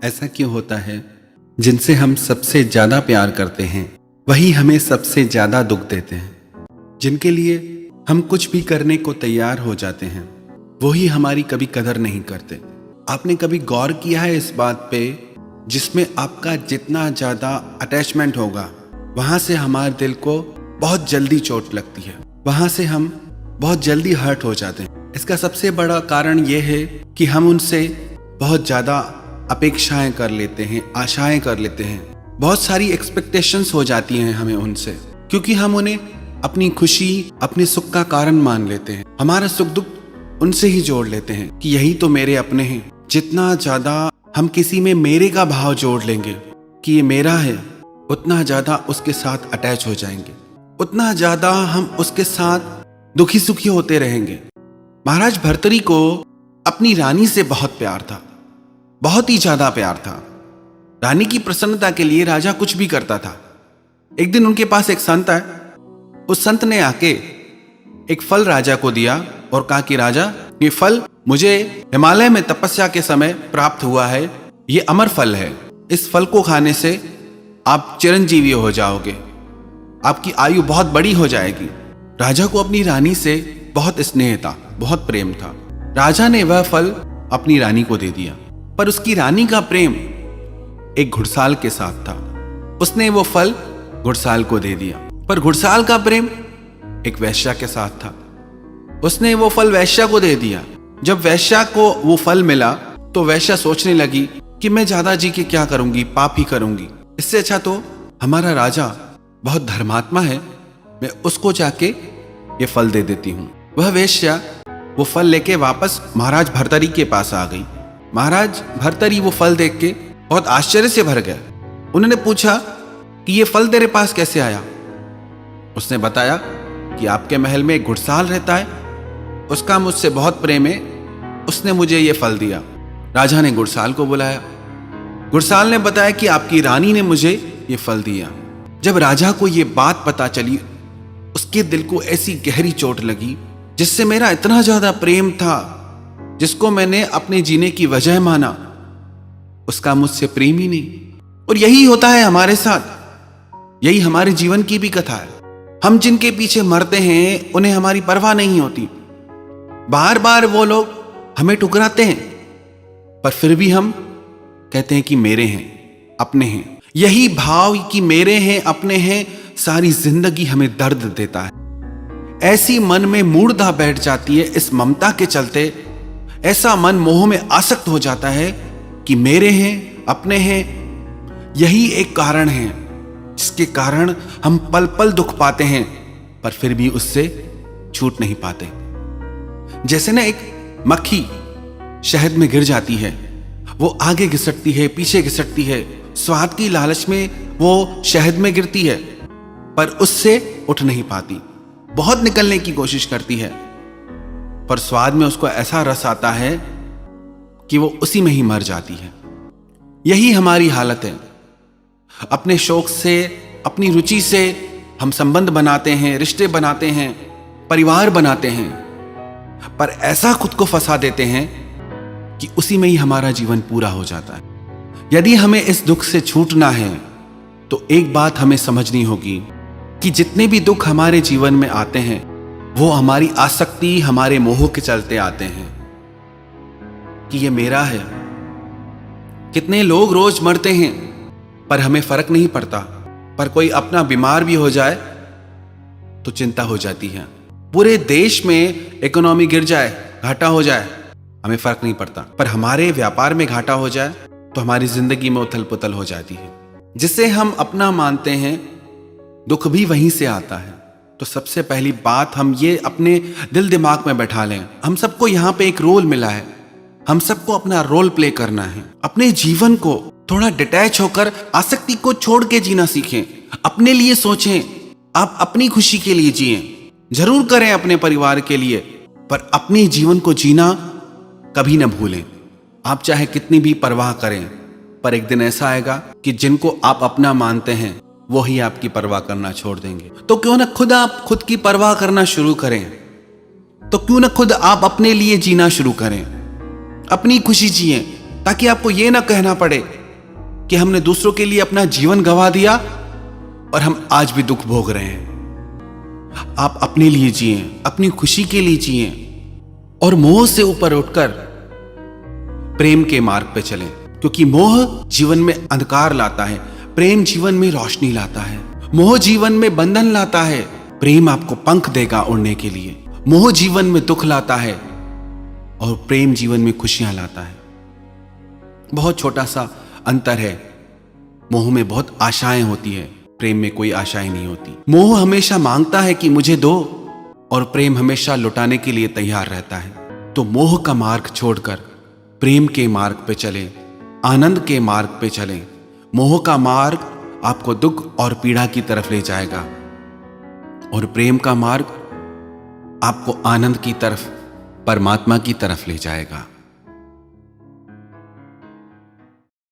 ऐसा क्यों होता है? जिनसे हम सबसे ज्यादा प्यार करते हैं वही हमें सबसे ज्यादा दुख देते हैं। जिनके लिए हम कुछ भी करने को तैयार हो जाते हैं वही हमारी कभी कदर नहीं करते। आपने कभी गौर किया है इस बात पे, जिसमें आपका जितना ज्यादा अटैचमेंट होगा वहां से हमारे दिल को बहुत जल्दी चोट लगती है, वहां से हम बहुत जल्दी हर्ट हो जाते हैं। इसका सबसे बड़ा कारण यह है कि हम उनसे बहुत ज्यादा अपेक्षाएं कर लेते हैं, आशाएं कर लेते हैं। बहुत सारी एक्सपेक्टेशंस हो जाती हैं हमें उनसे, क्योंकि हम उन्हें अपनी खुशी, अपने सुख का कारण मान लेते हैं। हमारा सुख दुख उनसे ही जोड़ लेते हैं कि यही तो मेरे अपने हैं। जितना ज्यादा हम किसी में मेरे का भाव जोड़ लेंगे कि ये मेरा है, उतना ज्यादा उसके साथ अटैच हो जाएंगे, उतना ज्यादा हम उसके साथ दुखी सुखी होते रहेंगे। महाराज भर्तरी को अपनी रानी से बहुत प्यार था, बहुत ही ज्यादा प्यार था। रानी की प्रसन्नता के लिए राजा कुछ भी करता था। एक दिन उनके पास एक संत है। उस संत ने आके एक फल राजा को दिया और कहा कि राजा, ये फल मुझे हिमालय में तपस्या के समय प्राप्त हुआ है, ये अमर फल है। इस फल को खाने से आप चिरंजीवी हो जाओगे, आपकी आयु बहुत बड़ी हो जाएगी। राजा को अपनी रानी से बहुत स्नेह था, बहुत प्रेम था। राजा ने वह फल अपनी रानी को दे दिया, पर उसकी रानी का प्रेम एक घुड़साल के साथ था। उसने वो फल घुड़साल को दे दिया, पर घुड़साल का प्रेम एक वैश्या के साथ था। उसने वो फल वैश्या को दे दिया। जब वैश्या को वो फल मिला तो वैश्या सोचने लगी कि मैं ज्यादा जी के क्या करूंगी, पाप ही करूंगी। इससे अच्छा तो हमारा राजा बहुत धर्मात्मा है, मैं उसको जाके ये फल दे देती हूँ। वह वैश्या वो फल लेके वापस महाराज भर्तरी के पास आ गई। महाराज भर्तरी वो फल देख के बहुत आश्चर्य से भर गए। उन्होंने पूछा कि ये फल तेरे पास कैसे आया? उसने बताया कि आपके महल में एक घुड़साल रहता है, उसका मुझसे बहुत प्रेम है, उसने मुझे ये फल दिया। राजा ने घुड़साल को बुलाया। घुड़साल ने बताया कि आपकी रानी ने मुझे ये फल दिया। जब राजा को ये बात पता चली, उसके दिल को ऐसी गहरी चोट लगी, जिससे मेरा इतना ज्यादा प्रेम था, जिसको मैंने अपने जीने की वजह माना, उसका मुझसे प्रेम ही नहीं। और यही होता है हमारे साथ, यही हमारे जीवन की भी कथा है। हम जिनके पीछे मरते हैं उन्हें हमारी परवाह नहीं होती। बार बार वो लोग हमें ठुकराते हैं, पर फिर भी हम कहते हैं कि मेरे हैं, अपने हैं। यही भाव कि मेरे हैं, अपने हैं, सारी जिंदगी हमें दर्द देता है। ऐसी मन में मूढ़ता बैठ जाती है इस ममता के चलते। ऐसा मन मोह में आसक्त हो जाता है कि मेरे हैं, अपने हैं। यही एक कारण है जिसके कारण हम पल पल दुख पाते हैं, पर फिर भी उससे छूट नहीं पाते। जैसे ना एक मक्खी शहद में गिर जाती है, वो आगे घिसटती है, पीछे घिसटती है, स्वाद की लालच में वो शहद में गिरती है, पर उससे उठ नहीं पाती। बहुत निकलने की कोशिश करती है, पर स्वाद में उसको ऐसा रस आता है कि वो उसी में ही मर जाती है। यही हमारी हालत है। अपने शौक से, अपनी रुचि से हम संबंध बनाते हैं, रिश्ते बनाते हैं, परिवार बनाते हैं, पर ऐसा खुद को फंसा देते हैं कि उसी में ही हमारा जीवन पूरा हो जाता है। यदि हमें इस दुख से छूटना है तो एक बात हमें समझनी होगी कि जितने भी दुख हमारे जीवन में आते हैं वो हमारी आसक्ति, हमारे मोह के चलते आते हैं कि ये मेरा है। कितने लोग रोज मरते हैं पर हमें फर्क नहीं पड़ता, पर कोई अपना बीमार भी हो जाए तो चिंता हो जाती है। पूरे देश में इकोनॉमी गिर जाए, घाटा हो जाए, हमें फर्क नहीं पड़ता, पर हमारे व्यापार में घाटा हो जाए तो हमारी जिंदगी में उथल पुथल हो जाती है। जिसे हम अपना मानते हैं दुख भी वहीं से आता है। तो सबसे पहली बात हम ये अपने दिल दिमाग में बैठा लें, हम सबको यहाँ पे एक रोल मिला है, हम सबको अपना रोल प्ले करना है। अपने जीवन को थोड़ा डिटैच होकर आसक्ति को छोड़ के जीना सीखें, अपने लिए सोचें, आप अपनी खुशी के लिए जिएं। जरूर करें अपने परिवार के लिए, पर अपने जीवन को जीना कभी न भूलें। आप चाहे कितनी भी परवाह करें, पर एक दिन ऐसा आएगा कि जिनको आप अपना मानते हैं वो ही आपकी परवाह करना छोड़ देंगे। तो क्यों ना खुद आप खुद की परवाह करना शुरू करें, तो क्यों ना खुद आप अपने लिए जीना शुरू करें, अपनी खुशी जिए, ताकि आपको यह ना कहना पड़े कि हमने दूसरों के लिए अपना जीवन गंवा दिया और हम आज भी दुख भोग रहे हैं। आप अपने लिए जिए, अपनी खुशी के लिए जिए और मोह से ऊपर उठकर प्रेम के मार्ग पे चलें, क्योंकि मोह जीवन में अंधकार लाता है, प्रेम जीवन में रोशनी लाता है। मोह जीवन में बंधन लाता है, प्रेम आपको पंख देगा उड़ने के लिए। मोह जीवन में दुख लाता है और प्रेम जीवन में खुशियां लाता है। बहुत छोटा सा अंतर है। मोह में बहुत आशाएं होती है, प्रेम में कोई आशाएं नहीं होती। मोह हमेशा मांगता है कि मुझे दो और प्रेम हमेशा लुटाने के लिए तैयार रहता है। तो मोह का मार्ग छोड़कर प्रेम के मार्ग पे चलें, आनंद के मार्ग पे चलें। मोह का मार्ग आपको दुख और पीड़ा की तरफ ले जाएगा और प्रेम का मार्ग आपको आनंद की तरफ, परमात्मा की तरफ ले जाएगा।